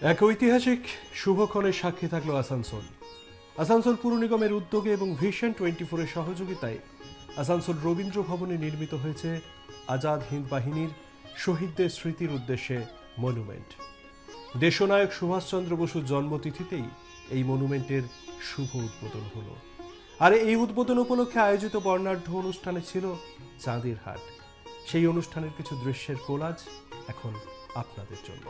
এক ঐতিহাসিক শুভক্ষণের সাক্ষী থাকলো আসানসোল। আসানসোল পুর নিগমের উদ্যোগে এবং ভিশন 24-এর সহযোগিতায় আসানসোল রবীন্দ্র ভবনে নির্মিত হয়েছে আজাদ হিন্দ বাহিনীর শহীদদের স্মৃতির উদ্দেশ্যে মনুমেন্ট। দেশনায়ক সুভাষচন্দ্র বসুর জন্মতিথিতেই এই মনুমেন্টের শুভ উদ্বোধন হলো। আর এই উদ্বোধন উপলক্ষে আয়োজিত বর্ণাঢ্য অনুষ্ঠানে ছিল চাঁদের হাট। সেই অনুষ্ঠানের কিছু দৃশ্যের কোলাজ এখন আপনাদের জন্য।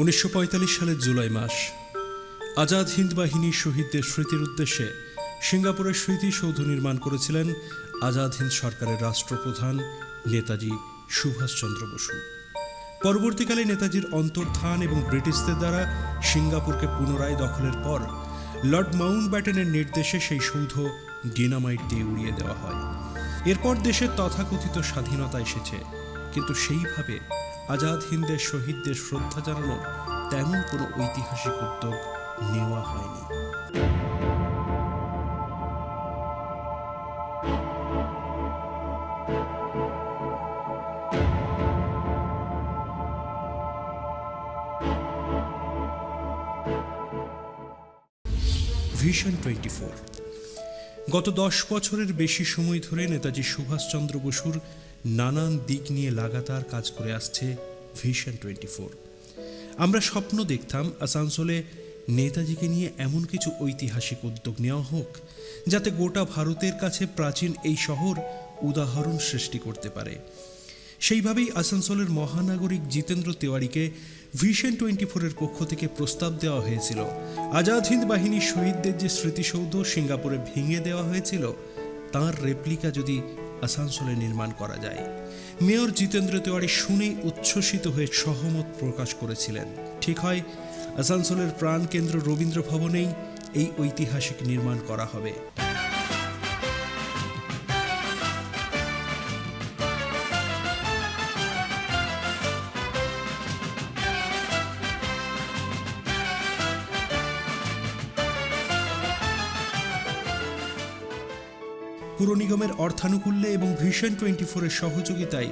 1945 সালের জুলাই মাস, আজাদ হিন্দ বাহিনীর শহীদদের স্মৃতির উদ্দেশ্যে সিঙ্গাপুরের স্মৃতিসৌধ নির্মাণ করেছিলেন আজাদ হিন্দ সরকারের রাষ্ট্রপ্রধান নেতাজি সুভাষচন্দ্র বসু। পরবর্তীকালে নেতাজির অন্তর্ধান এবং ব্রিটিশদের দ্বারা সিঙ্গাপুরকে পুনরায় দখলের পর লর্ড মাউন্টব্যাটেনের নির্দেশে সেই সৌধ ডিনামাইট দিয়ে উড়িয়ে দেওয়া হয়। এরপর দেশের তথাকথিত স্বাধীনতা এসেছে, কিন্তু সেইভাবে আজাদ হিন্দের শহীদদের শ্রদ্ধা জানানোর তেমন কোনো ঐতিহাসিক উদ্যোগ নেওয়া হয়নি। ভিশন 24 গত 10 বছরের বেশি সময় ধরে নেতাজি সুভাষচন্দ্র বসুর নানান দিক নিয়ে লাগাতার কাজ করে আসছে ভিশন 24। আমরা স্বপ্ন দেখতাম আসানসোলে নেতাজিকে নিয়ে এমন কিছু ঐতিহাসিক উদ্যোগ নেওয়া হোক যাতে গোটা ভারতের কাছে প্রাচীন এই শহর উদাহরণ সৃষ্টি করতে পারে। সেইভাবেই আসানসোলের মহানাগরিক জিতেন্দ্র তেওয়ারিকে ভিশন 24-এর পক্ষ থেকে প্রস্তাব দেওয়া হয়েছিল। আজাদ হিন্দ বাহিনীর শহীদদের যে স্মৃতিসৌধ সিঙ্গাপুরে ভেঙে দেওয়া হয়েছিল, তার রেপ্লিকা যদি আসানসোলে নির্মাণ করা যায়। মেয়র জিতেন্দ্র তেওয়ারি শুনেই উচ্ছ্বসিত হয়ে সহমত প্রকাশ করেছিলেন। ঠিক হয়, আসানসোলের প্রাণকেন্দ্র রবীন্দ্র ভবনেই এই ঐতিহাসিক নির্মাণ করা হবে। পুর নিগমের অর্থানুকূল্যে এবং ভিশন 24-এর সহযোগিতায়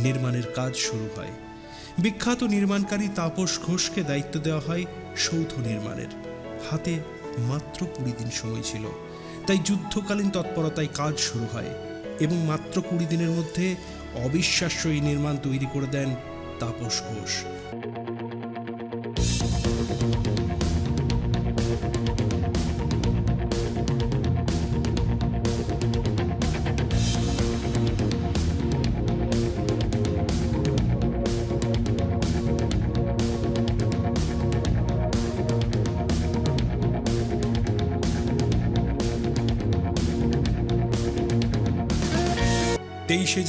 নির্মাণের কাজ শুরু হয়। বিখ্যাত নির্মাণকারী তাপস ঘোষকে দায়িত্ব দেওয়া হয় সৌধ নির্মাণের। হাতে মাত্র 20 দিন সময় ছিল, তাই যুদ্ধকালীন তৎপরতায় কাজ শুরু হয় এবং মাত্র 20 দিনের মধ্যে অবিশ্বাস্য এই নির্মাণ তৈরি করে দেন তাপস ঘোষ।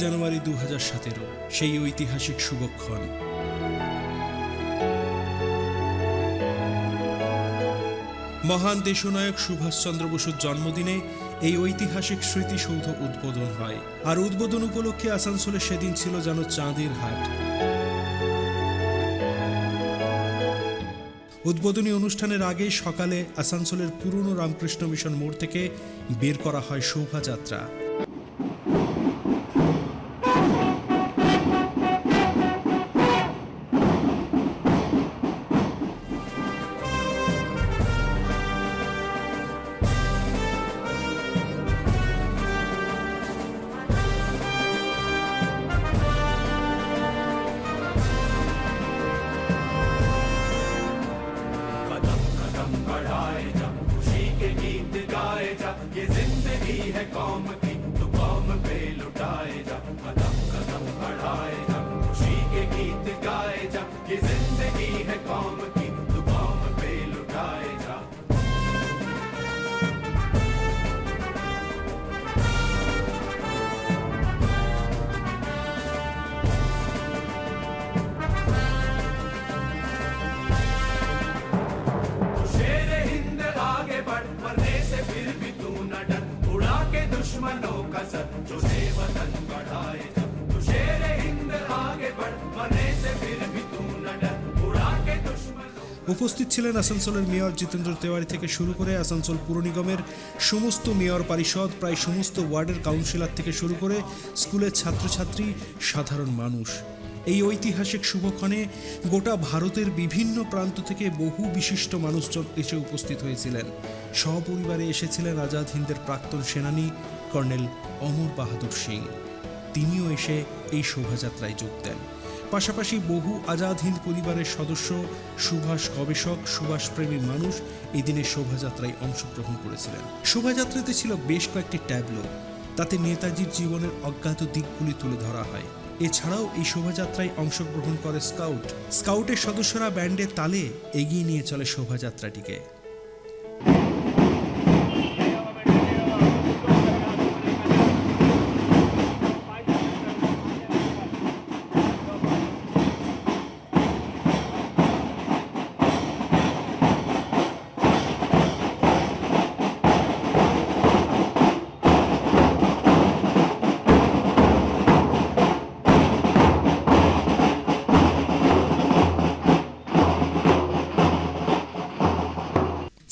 জানুয়ারি 2017, সেই ঐতিহাসিক শুভক্ষণ। মহান দেশনায়ক সুভাষচন্দ্র বসুর জন্মদিনে এই ঐতিহাসিক স্মৃতিসৌধ উদ্বোধন হয়। আর উদ্বোধন উপলক্ষে আসানসোলে সেদিন ছিল যেন চাঁদের হাট। উদ্বোধনী অনুষ্ঠানের আগে সকালে আসানসোলের পুরনো রামকৃষ্ণ মিশন মোড় থেকে বের করা হয় শোভাযাত্রা। ये जिंदगी है कौम की, तू कौम पे लुटाए जा, कदम कदम बढ़ाए जा, खुशी के गीत गाए जा। ये जिंदगी है कौम की, तू कौम पे लुटाए जा। शेर हिंद आगे बढ़, मरने से दुश्मनों का सर जो ने वतन बढ़ाए जा तू शेर हिंद आगे बढ़ मरने से फिर भी तू न डर उड़ा के दुश्मनों উপস্থিত ছিলেন আসানসোলের মেয়র জিতেন্দ্র তেওয়ারি থেকে শুরু করে আসানসোল পুর নিগমের সমস্ত মেয়র পরিষদ, প্রায় সমস্ত ওয়ার্ডের কাউন্সিলর থেকে শুরু করে স্কুলের ছাত্রছাত্রী, সাধারণ মানুষ। এই ঐতিহাসিক শুভক্ষণে গোটা ভারতের বিভিন্ন প্রান্ত থেকে বহু বিশিষ্ট মানুষজন এসে উপস্থিত হয়েছিলেন। সপরিবারে এসেছিলেন আজাদ হিন্দের প্রাক্তন সেনানী কর্নেল অমর বাহাদুর সিং। তিনিও এসে এই শোভাযাত্রায় যোগ দেন। পাশাপাশি বহু আজাদ হিন্দ পরিবারের সদস্য, সুভাষ গবেষক, সুভাষ প্রেমী মানুষ এই দিনের শোভাযাত্রায় অংশগ্রহণ করেছিলেন। শোভাযাত্রাতে ছিল বেশ কয়েকটি ট্যাবলো, তাতে নেতাজির জীবনের অজ্ঞাত দিকগুলি তুলে ধরা হয়। এছাড়াও এই শোভাযাত্রায় অংশগ্রহণ করে স্কাউটের সদস্যরা ব্যান্ডের তালে এগিয়ে নিয়ে চলে শোভাযাত্রাটিকে।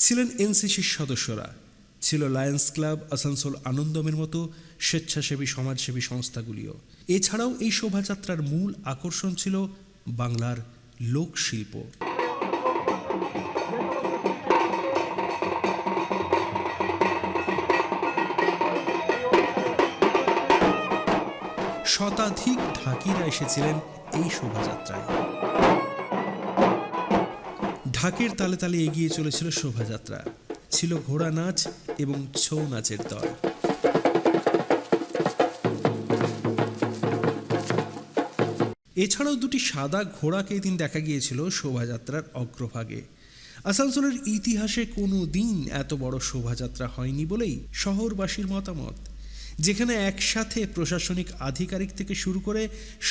ছিলেন এনসিসির সদস্যরা, ছিল লায়ন্স ক্লাব, আসানসোল আনন্দমের মতো স্বেচ্ছাসেবী সমাজসেবী সংস্থাগুলিও। এছাড়াও এই শোভাযাত্রার মূল আকর্ষণ ছিল বাংলার লোকশিল্প। শতাধিক ঢাকিরা এসেছিলেন এই শোভাযাত্রায়। ঢাকের তালে তালে এগিয়ে চলেছিল শোভাযাত্রা, ছিল ঘোড়া নাচ এবং ছৌ নাচের দল। এছাড়াও দুটি সাদা ঘোড়াকে এদিন দেখা গিয়েছিল শোভাযাত্রার অগ্রভাগে। আসানসোলের ইতিহাসে কোনো দিন এত বড় শোভাযাত্রা হয়নি বলেই শহরবাসীর মতামত, যেখানে একসাথে প্রশাসনিক আধিকারিক থেকে শুরু করে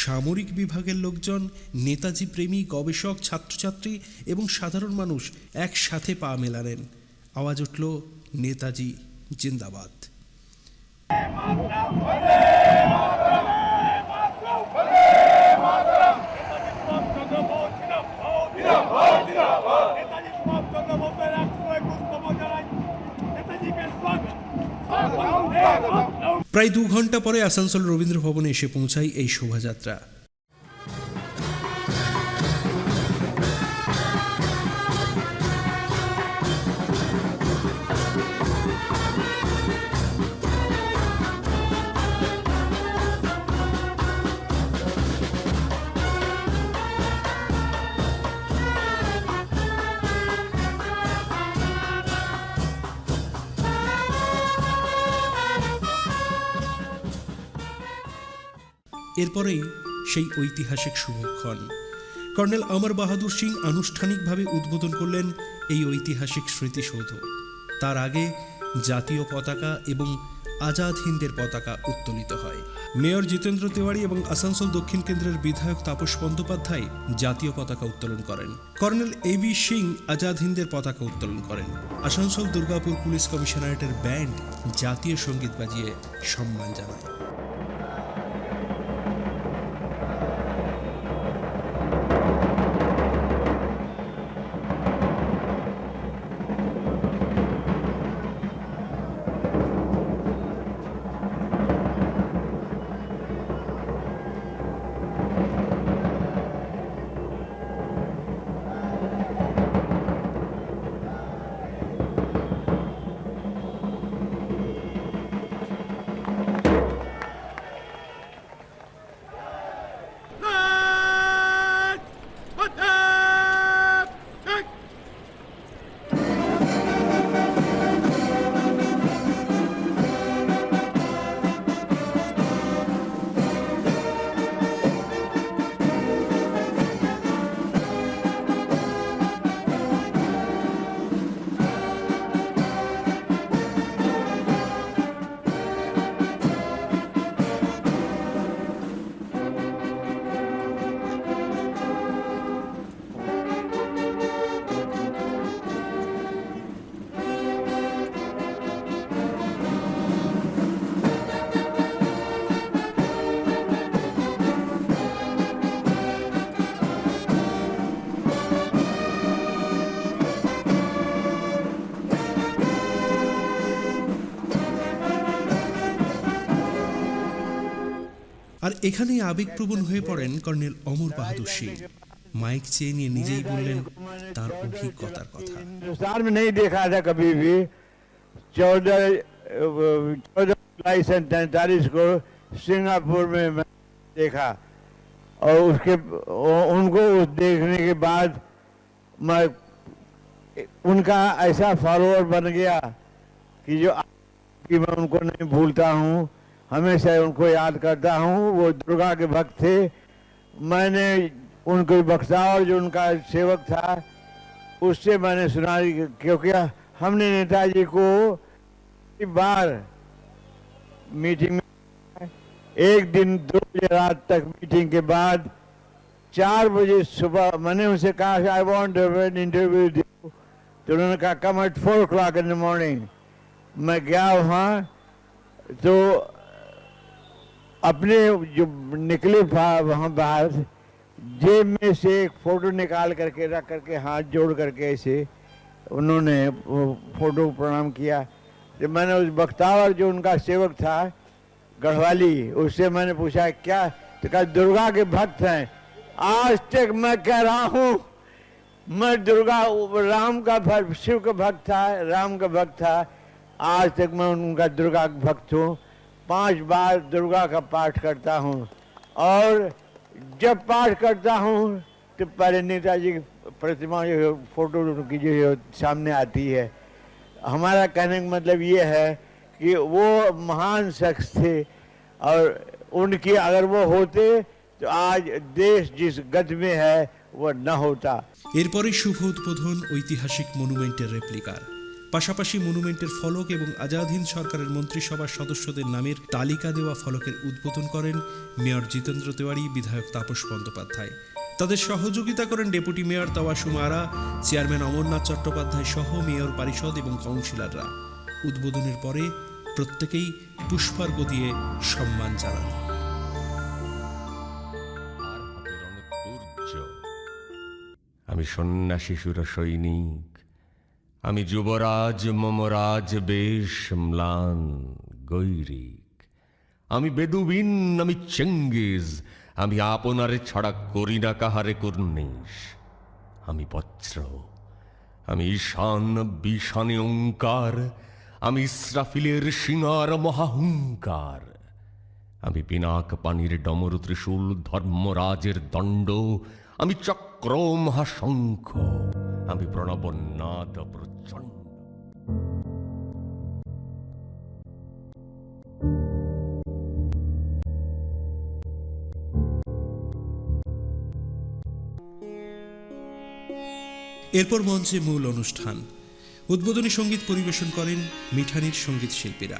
সামরিক বিভাগের লোকজন, নেতাজি প্রেমী, গবেষক, ছাত্রছাত্রী এবং সাধারণ মানুষ একসাথে পা মেলালেন। আওয়াজ উঠল নেতাজি জিন্দাবাদ। প্রায় 2 ঘন্টা পরে আসানসোল রবীন্দ্র ভবনে এসে পৌঁছায় এই শোভাযাত্রা। এরপরেই সেই ঐতিহাসিক শুভক্ষণ। কর্নেল অমর বাহাদুর সিং আনুষ্ঠানিকভাবে উদ্বোধন করলেন এই ঐতিহাসিক স্মৃতিসৌধ। তার আগে জাতীয় পতাকা এবং আজাদ হিন্দের পতাকা উত্তোলিত হয়। মেয়র জিতেন্দ্র তেওয়ারি এবং আসানসোল দক্ষিণ কেন্দ্রের বিধায়ক তাপস বন্দ্যোপাধ্যায় জাতীয় পতাকা উত্তোলন করেন। কর্নেল এবি সিং আজাদ হিন্দের পতাকা উত্তোলন করেন। আসানসোল দুর্গাপুর পুলিশ কমিশনারেটের ব্যান্ড জাতীয় সঙ্গীত বাজিয়ে সম্মান জানায়। এখানেই আবেগপ্রবণ হয়ে পড়েন কর্নেল অমর বাহাদুর সিং। মাইক চেয়ে নিয়ে নিজেই বললেন তার অভিজ্ঞতার কথা। हिंदुस्तान में नहीं देखा था कभी भी। 14 जुलाई 1943 को सिंगापुर में मैं देखा और उनको देखने के बाद मैं उनका ऐसा फॉलोअर बन गया कि मैं उनको नहीं भूलता हूँ, हमेशा उनको याद करता हूँ। वो दुर्गा के भक्त थे। मैंने उनके बख्तावर जो उनका सेवक था उससे मैंने सुना, क्योंकि हमने नेताजी को बार मीटिंग में एक दिन 2 बजे रात तक मीटिंग के बाद 4 बजे सुबह मैंने उनसे कहा I want an interview with you, तो उन्होंने कहा come at 4 o'clock in the morning. मैं गया वहाँ तो अपने जो निकले वहाँ बाहर जेब में से एक फोटो निकाल करके रख करके हाथ जोड़ करके ऐसे उन्होंने वो फोटो को प्रणाम किया। तो मैंने उस बख्तावर जो उनका सेवक था गढ़वाली, उससे मैंने पूछा क्या, तो कहा दुर्गा के भक्त हैं। आज तक मैं कह रहा हूँ मैं दुर्गा राम का भक्त, शिव का भक्त था, राम का भक्त था। आज तक मैं उनका दुर्गा का भक्त हूँ। 5 बार दुर्गा का पाठ करता हूँ और जब पाठ करता हूँ तो पहले नेताजी की प्रतिमा जो फोटो की जो सामने आती है। हमारा कहने का मतलब ये है कि वो महान शख्स थे और उनकी अगर वो होते तो आज देश जिस गति में है वो न होता। এরপরে শুভ উদ্বোধন ঐতিহাসিক মনুমেন্টের রেপ্লিকার, পাশাপাশি মনুমেন্টের ফলক এবং আজাদ হিন্দ সরকারের মন্ত্রিসভার সদস্যদের নামের তালিকা দেওয়া ফলকের উদ্বোধন করেন মেয়র জিতেন্দ্র তেওয়ারি, বিধায়ক তাপস বন্দ্যোপাধ্যায়। তাদের সহযোগিতা করেন ডেপুটি মেয়র তাওয়াসুম আরা, চেয়ারম্যান অমরনাথ চট্টোপাধ্যায় সহ মেয়র পরিষদ এবং কাউন্সিলররা। উদ্বোধনের পরে প্রত্যেকেই পুষ্পার্ঘ্য দিয়ে সম্মান জানান। আমি সন্ন্যাসী সুর সৈনিক, আমি যুবরাজ মমরাজ বেশ ম্লান গৈরিক, আমি বেদুবিন, আমি চেঙ্গিজ, আমি আপনারে ছাড়া করি না কাহারে কুর্নিশ, আমি বজ্র, আমি ঈশান বিষানে ওঙ্কার, আমি ইসরাফিলের সিঙার মহাহুঙ্কার, আমি পিনাক পানির ডমরু ত্রিশূল ধর্মরাজের দণ্ড, আমি চক্র মহাশঙ্খ, আমি প্রণবনাদ প্রচণ্ড। এরপর মঞ্চে মূল অনুষ্ঠান। উদ্বোধনী সঙ্গীত পরিবেশন করেন মিঠানির সঙ্গীত শিল্পীরা।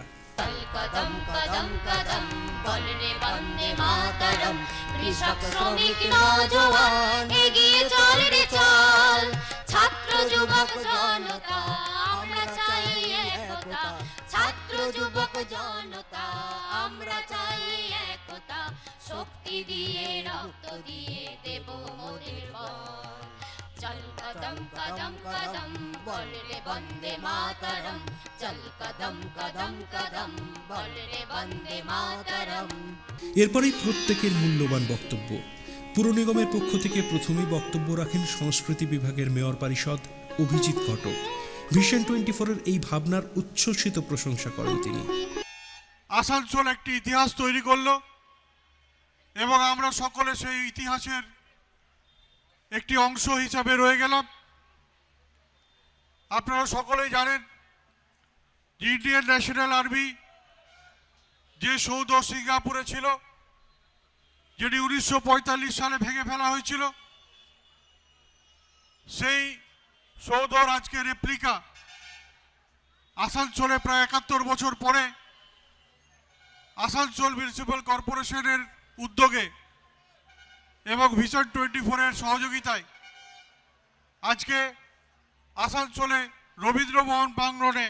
কদম কদম কদম বল রে বন্দে মাতরম, কৃষক শ্রমিক নওজোয়ান এগিয়ে চল রে চল, ছাত্র যুবক জনতা আমরা চাই একতা, ছাত্র যুবক জনতা আমরা চাই একতা, শক্তি দিয়ে রক্ত দিয়ে দেব মোদের বল। চল কদম কদম কদম বল রে বন্দে মাতরম, চল কদম কদম কদম বল রে বন্দে মাতরম। এরপরেই প্রত্যেকের মূল্যবান বক্তব্য। পুর নিগমের পক্ষ থেকে প্রথমেই বক্তব্য রাখেন সংস্কৃতি বিভাগের মেয়র পরিষদ অভিজিৎ ঘটক। ভিশন 24-এর এই ভাবনার উচ্ছ্বসিত প্রশংসা করেন তিনি। আসানসোল একটি ইতিহাস তৈরি করলো এবং আমরা সকলে সেই ইতিহাসের একটি অংশ হিসাবে রয়ে গেলাম। আপনারা সকলেই জানেন যে ইন্ডিয়ান ন্যাশনাল আর্মি যে সৌধ সিঙ্গাপুরে ছিল, যেটি 1945 সালে ভেঙে ফেলা হয়েছিল, সেই সৌধর আজকে রেপ্লিকা আসানসোলে প্রায় 71 বছর পরে আসানসোল মিউনিসিপ্যাল কর্পোরেশনের উদ্যোগে এবং ভিশন 24-এর সহযোগিতায় আজকে আসানসোলে রবীন্দ্রভবন প্রাঙ্গণে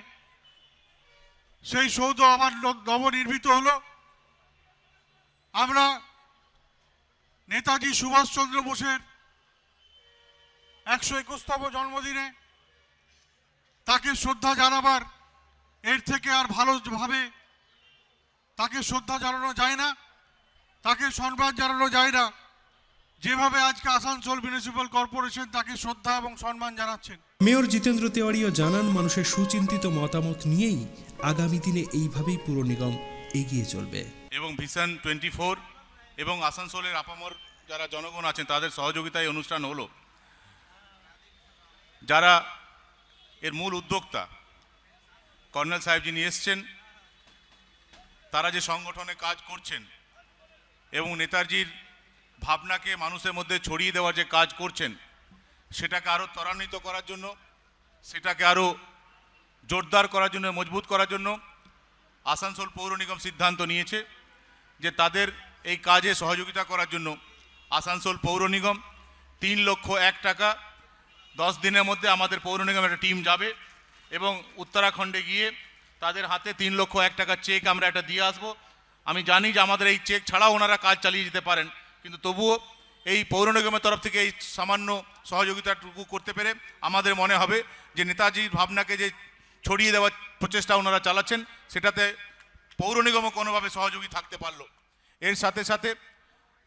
সেই সৌধ আবার নবনির্মিত হলো। আমরা নেতাজি সুভাষচন্দ্র বোসের 121তম জন্মদিনে তাকে শ্রদ্ধা জানাবার এর থেকে আর ভালোভাবে তাকে শ্রদ্ধা জানানো যায় না। তাকে সম্মান জানানো যায় না, যেভাবে আজকে আসানসোল মিউনিসিপ্যাল কর্পোরেশন তাকে শ্রদ্ধা এবং সম্মান জানাচ্ছেন। মেয়র জিতেন্দ্র তেওয়ারিও জানান, মানুষের সুচিন্তিত মতামত নিয়েই আগামী দিনে এইভাবেই পুর নিগম এগিয়ে চলবে। এবং ভিশন 24 এবং আসানসোলের আপামর যারা জনগণ আছেন তাদের সহযোগিতায় অনুষ্ঠান হলো। যারা এর মূল উদ্যোক্তা কর্নেল সাহেব যিনি এসছেন, তারা যে সংগঠনে কাজ করছেন এবং নেতাজির ভাবনাকে মানুষের মধ্যে ছড়িয়ে দেওয়ার যে কাজ করছেন, সেটাকে আরও ত্বরান্বিত করার জন্য, সেটাকে আরও জোরদার করার জন্য, মজবুত করার জন্য আসানসোল পৌর নিগম সিদ্ধান্ত নিয়েছে যে তাদের এই কাজে সহযোগিতা করার জন্য আসানসোল পৌর নিগম 3,01,000 টাকা 10 দিনের মধ্যে আমাদের পৌর নিগমের একটা টিম যাবে এবং উত্তরাখণ্ডে গিয়ে তাদের হাতে 3,01,000 টাকার চেক আমরা একটা দিয়ে আসবো। আমি জানি যে আমাদের এই চেক ছাড়াও ওনারা কাজ চালিয়ে যেতে পারেন, কিন্তু তবুও এই পৌর নিগমের তরফ থেকে এই সামান্য সহযোগিতাটুকু করতে পেরে আমাদের মনে হবে যে নেতাজির ভাবনাকে যে ছড়িয়ে দেওয়ার প্রচেষ্টা ওনারা চালাচ্ছেন, সেটাতে পৌর নিগমও কোনোভাবে সহযোগী থাকতে পারলো। এর সাথে সাথে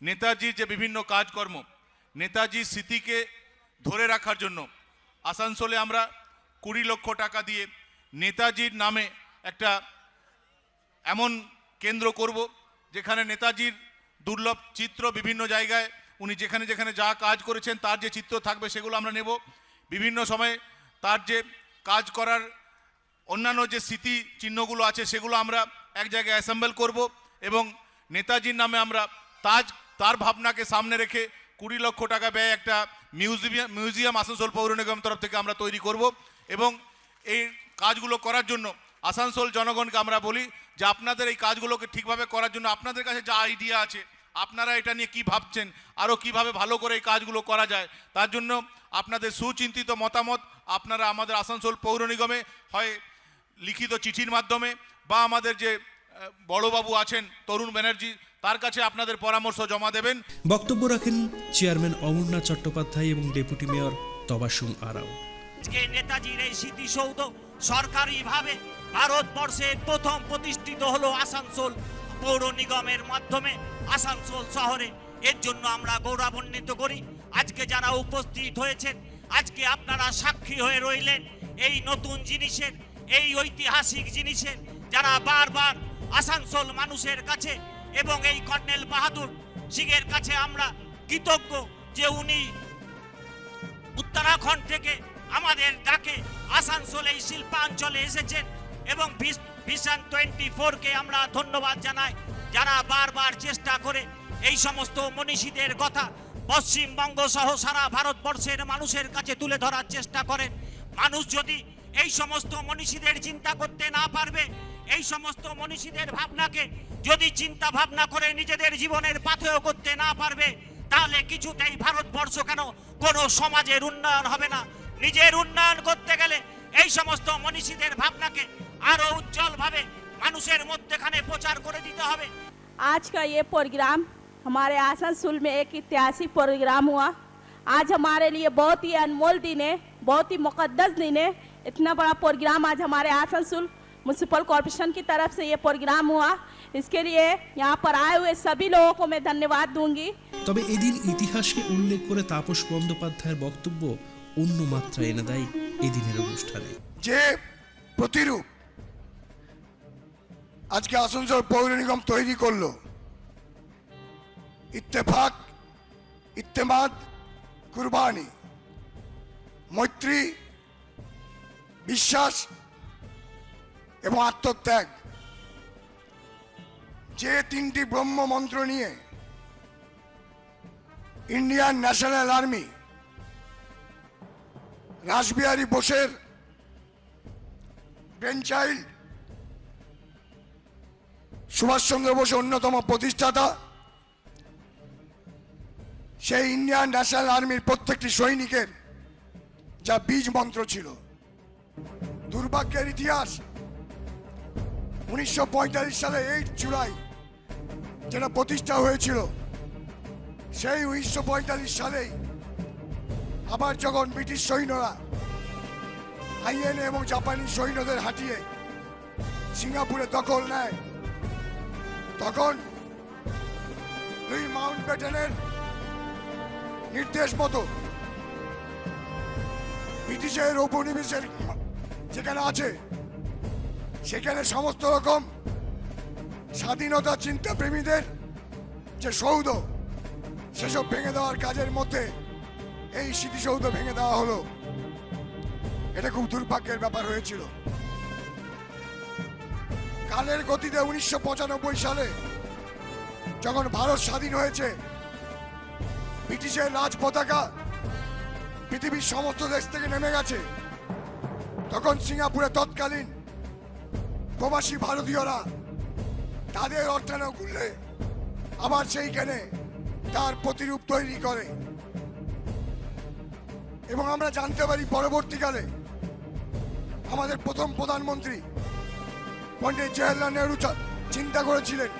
নেতাজির যে বিভিন্ন কাজকর্ম, নেতাজির স্মৃতিকে ধরে রাখার জন্য আসানসোলে আমরা 20 লক্ষ টাকা দিয়ে নেতাজির নামে একটা এমন কেন্দ্র করব যেখানে নেতাজির দুর্লভ চিত্র বিভিন্ন জায়গায় উনি যেখানে যেখানে যা কাজ করেছেন তার যে চিত্র থাকবে সেগুলো আমরা নেব। বিভিন্ন সময়ে তার যে কাজ করার অন্যান্য যে স্মৃতি চিহ্নগুলো আছে সেগুলো আমরা এক জায়গায় অ্যাসেম্বল করব এবং নেতাজির নামে আমরা তার ভাবনাকে সামনে রেখে 20 লক্ষ টাকা ব্যয় একটা মিউজিয়াম আসানসোল পৌর নিগম তরফ থেকে আমরা তৈরি করব। এবং এই কাজগুলো করার জন্য আসানসোল জনগণকে আমরা বলি যে আপনাদের এই কাজগুলোকে ঠিকভাবে করার জন্য আপনাদের কাছে যা আইডিয়া আছে, আপনারা এটা নিয়ে কি ভাবছেন, আরও কিভাবে ভালো করে এই কাজগুলো করা যায়, তার জন্য আপনাদের সুচিন্তিত মতামত আপনারা আমাদের আসানসোল পৌর নিগমে হয় লিখিত চিঠির মাধ্যমে বা আমাদের যে বড়বাবু আছেন তরুণ ব্যানার্জি, তার কাছে আপনাদের পরামর্শ জমা দেবেন। বক্তব্য রাখেন চেয়ারম্যান অমরনাথ চট্টোপাধ্যায় এবং ডেপুটি মেয়র তবাসুম আরাও। আজকে নেতাজির এই স্মৃতিসৌধ সরকারিভাবে ভারতবর্ষে প্রথম প্রতিষ্ঠিত হলো আসানসোল পৌর নিগমের মাধ্যমে আসানসোল শহরে। এর জন্য আমরা গৌরবান্বিত করি। আজকে যারা উপস্থিত হয়েছেন, আজকে আপনারা সাক্ষী হয়ে রইলেন এই নতুন জিনিসের, এই ঐতিহাসিক জিনিসের, যারা বারবার আসানসোল মানুষের কাছে এবং এই কর্নেল বাহাদুর সিংয়ের কাছে আমরা কৃতজ্ঞ যে উনি উত্তরাখণ্ড থেকে আমাদের ডাকে আসানসোল এই শিল্পাঞ্চলে এসেছেন এবং ভিশন 24-কে আমরা ধন্যবাদ জানাই, যারা বারবার চেষ্টা করে এই সমস্ত মনীষীদের কথা পশ্চিমবঙ্গ সহ সারা ভারতবর্ষের মানুষের কাছে তুলে ধরার চেষ্টা করেন। মানুষ যদি এই সমস্ত মনীষীদের চিন্তা করতে না পারবে, এই সমস্ত মনীষীদের ভাবনাকে যদি চিন্তা ভাবনা করে নিজেদের জীবনের পাথেয় করতে না পারবে, তাহলে কিছুতেই ভারতবর্ষ কেন কোনো সমাজের উন্নয়ন হবে না। নিজের উন্নয়ন করতে গেলে এই সমস্ত মনীষীদের ভাবনাকে আরো উজ্জ্বলভাবে মানুষের মধ্যখানে প্রচার করে দিতে হবে। आज का ये प्रोग्राम हमारे आसनसोल में एक ऐतिहासिक प्रोग्राम हुआ। आज हमारे लिए बहुत ही अनमोल दिन है, बहुत ही मुकद्दस दिन है। इतना बड़ा प्रोग्राम आज हमारे आसनसोल म्यूनसिपल कॉर्पोरेशन की तरफ से ये प्रोग्राम हुआ। इसके लिए यहाँ पर आए हुए सभी लोगों को मैं धन्यवाद दूंगी। তবে এদিন ইতিহাসকে উল্লেখ করে তাপস বন্দ্যোপাধ্যায়ের বক্তব্য অন্য মাত্রা এনে দেয় এদিনের অনুষ্ঠানে। যে প্রতিরূপ আজকে আসানসোল পৌর নিগম তৈরি করলো, ইত্তেফাক, ইত্তেমাদ, কুরবানি, মৈত্রী, বিশ্বাস এবং আত্মত্যাগ, যে 3টি ব্রহ্ম মন্ত্র নিয়ে ইন্ডিয়ান ন্যাশনাল আর্মি রাসবিহারী বোসের ব্রেনচাইল্ড সুভাষচন্দ্র বোস অন্যতম প্রতিষ্ঠাতা, সেই ইন্ডিয়ান ন্যাশনাল আর্মির প্রত্যেকটি সৈনিকের যা বীজ মন্ত্র ছিল। দুর্ভাগ্যের ইতিহাস 1945 সালে 8 জুলাই যেটা প্রতিষ্ঠা হয়েছিল, সেই 1945 সালেই আবার যখন ব্রিটিশ সৈন্যরা আইএনএ এবং জাপানি সৈন্যদের হাঁটিয়ে সিঙ্গাপুরে দখল নেয়, তখন লুই মাউন্টব্যাটেনের নির্দেশ মতো ব্রিটিশের উপনিবেশের যেখানে আছে সেখানে সমস্ত রকম স্বাধীনতা চিন্তা প্রেমীদের যে সৌধ সেসব ভেঙে দেওয়ার কাজের মধ্যে এই স্মৃতিসৌধ ভেঙে দেওয়া হলো। এটা খুব দুর্ভাগ্যের ব্যাপার হয়েছিল। কালের গতিতে 1995 সালে যখন ভারত স্বাধীন হয়েছে, ব্রিটিশের রাজ পতাকা পৃথিবীর সমস্ত দেশ থেকে নেমে গেছে, তখন সিঙ্গাপুরে তৎকালীন প্রবাসী ভারতীয়রা তাদের অর্থানুকূল্যে আবার সেইখানে তার প্রতিরূপ তৈরি করে এবং আমরা জানতে পারি পরবর্তীকালে আমাদের প্রথম প্রধানমন্ত্রী পণ্ডিত জওহরলাল নেহরু চিন্তা করেছিলেন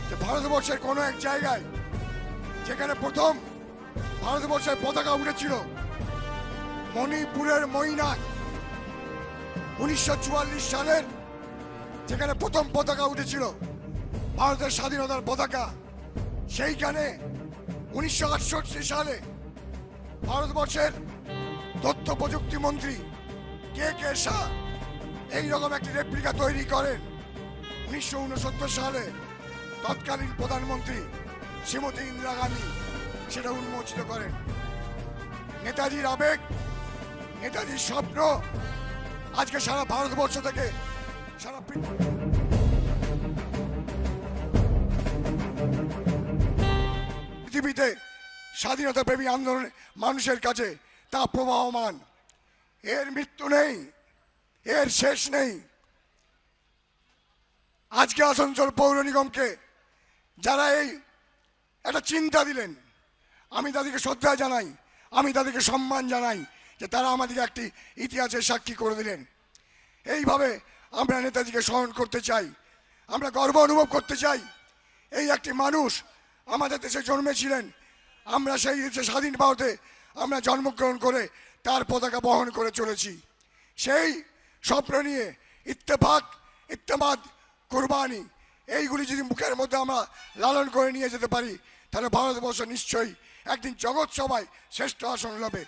যে ভারতবর্ষের কোনো এক জায়গায় যেখানে প্রথম ভারতবর্ষের পতাকা উঠেছিল, মণিপুরের মৈনাক, 1944 সালের যেখানে প্রথম পতাকা উঠেছিল ভারতের স্বাধীনতার পতাকা, সেইখানে 1968 সালে ভারতবর্ষের তথ্য প্রযুক্তি মন্ত্রী কে শাহ এইরকম একটি রেপ্লিকা তৈরি করেন। 1969 সালে তৎকালীন প্রধানমন্ত্রী শ্রীমতী ইন্দিরা গান্ধী সেটা উন্মোচিত করেন। নেতাজির আবেগ, নেতাজির স্বপ্ন আজকে সারা ভারতবর্ষ থেকে সারা পৃথিবীতে স্বাধীনতা প্রেমী আন্দোলন মানুষের কাছে তা প্রবাহমান। এর মৃত্যু নেই, এর শেষ নেই। আজকে আসানসোল পৌর নিগমকে যারা এই একটা চিন্তা দিলেন, আমি তাদেরকে শ্রদ্ধা জানাই, আমি তাদেরকে সম্মান জানাই যে তারা আমাদেরকে একটি ইতিহাসের সাক্ষী করে দিলেন। এইভাবে আমরা নেতাজিকে স্মরণ করতে চাই, আমরা গর্ব অনুভব করতে চাই। এই একটি মানুষ আমাদের দেশে জন্মেছিলেন, আমরা সেই দেশে স্বাধীন ভারতে আমরা জন্মগ্রহণ করে তার পতাকা বহন করে চলেছি। সেই স্বপ্ন নিয়ে ইত্তেফাক, ইত্তেমাদ, কুরবানি এইগুলি যদি মুখের মধ্যে আমরা লালন করে নিয়ে যেতে পারি, তাহলে ভারতবর্ষ নিশ্চয়ই একদিন জগৎ সভায় শ্রেষ্ঠ আসন লাভে।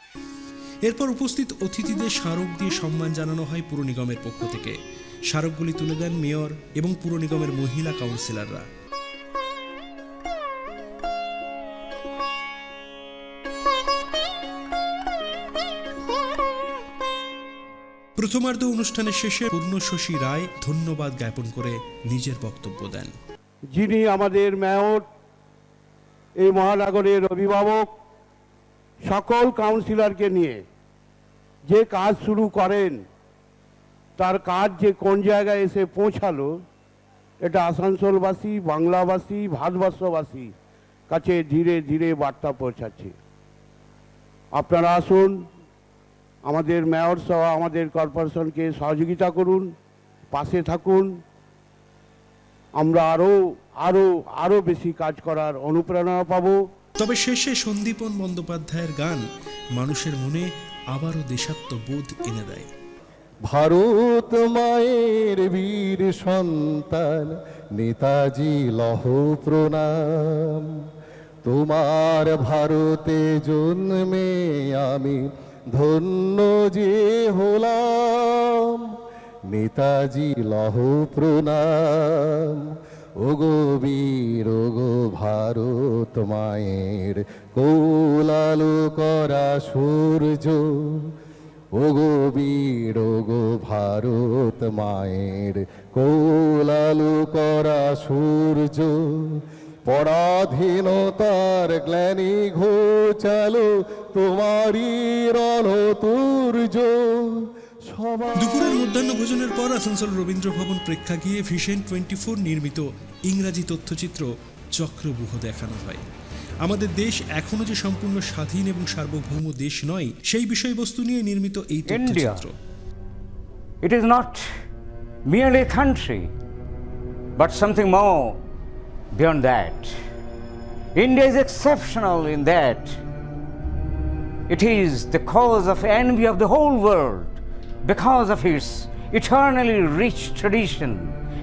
এরপর উপস্থিত অতিথিদের স্মারক দিয়ে সম্মান জানানো হয় পুর নিগমের পক্ষ থেকে। স্মারকগুলি তুলে দেন মেয়র এবং পুর নিগমের মহিলা কাউন্সিলররা। প্রথমার্ধ অনুষ্ঠানের শেষে পূর্ণশশী রায় ধন্যবাদ জ্ঞাপন করে নিজের বক্তব্য দেন। যিনি আমাদের মেয়র, এই মহানগরের অভিভাবক, সকল কাউন্সিলরকে নিয়ে যে কাজ শুরু করেন, তার কাজ যে কোন জায়গায় এসে পৌঁছালো, এটা আসানসোলবাসী, বাংলাবাসী, ভারতবর্ষবাসী কাছে ধীরে ধীরে বার্তা পৌঁছাচ্ছে। আপনারা আসুন, আমাদের মেয়র সহ আমাদের কর্পোরেশনকে সহযোগিতা করুন, পাশে থাকুন। আমরা আরো বেশি কাজ করার অনুপ্রেরণা পাব। তবে শেষে সন্দীপন বন্দ্যোপাধ্যায়ের গান মানুষের মনে আবারও দেশাত্মবোধ এনে দেয়। ভারত মায়ের বীর সন্তান নেতাজি লহ প্রণাম, তোমার ভারতে জন্মে আমি ধন্য যে হলাম, নেতাজি লহ প্রণাম। ওগো বীর, ওগো ভারত মায়ের কোলালো করা সূর্য, ওগো বীর, ওগো ভারত মায়ের কোলালো করা সূর্য, পরাধীনতার গ্লানি ঘোচালো তোমারই রণতুর্য। দুপুরের মধ্যাহ্ন ভোজনের পর আসানসোল রবীন্দ্র ভবন প্রেক্ষাগৃহে ভিশন 24 নির্মিত ইংরাজি তথ্যচিত্র চক্রব্যূহ দেখানো হয়। আমাদের দেশ এখনো যে সম্পূর্ণ স্বাধীন এবং সার্বভৌম দেশ নয়, সেই বিষয়বস্তু নিয়ে নির্মিত এই তথ্যচিত্র। It is not merely a country, but something more beyond that. India is exceptional in that it is the cause of envy of the whole world because of its eternally rich tradition,